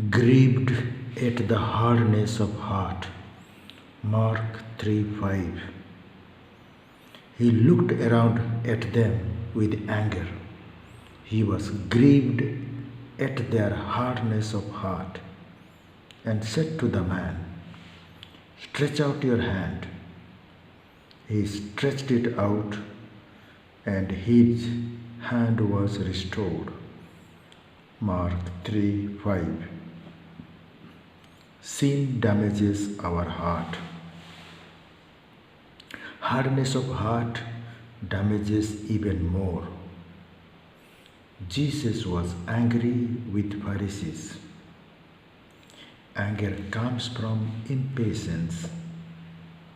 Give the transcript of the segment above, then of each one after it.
grieved at the hardness of heart. Mark 3:5. He looked around at them with anger. He was grieved at their hardness of heart and said to the man, "Stretch out your hand." He stretched it out, and his hand was restored. Mark 3:5. Sin damages our heart. Hardness of heart damages even more. Jesus was angry with Pharisees. Anger comes from impatience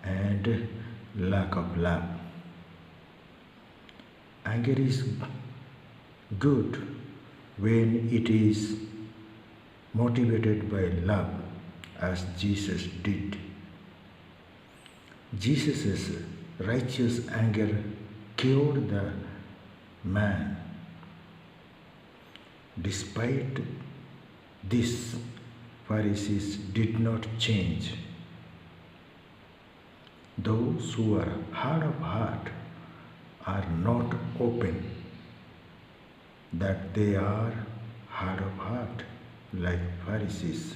and lack of love. Anger is good when it is motivated by love, as Jesus did. Jesus' righteous anger cured the man. Despite this, Pharisees did not change. Those who are hard of heart are not open that they are hard of heart like Pharisees.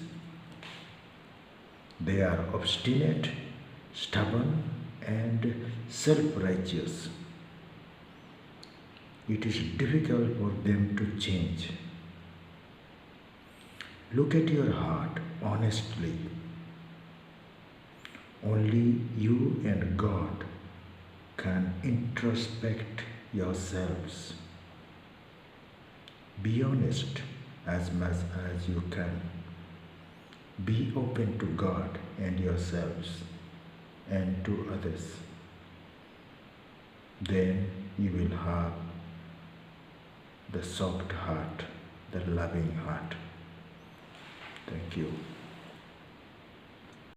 They are obstinate, stubborn, and self-righteous. It is difficult for them to change. Look at your heart honestly. Only you and God can introspect yourselves. Be honest as much as you can. Be open to God and yourselves and to others. Then you will have the soft heart, the loving heart. Thank you.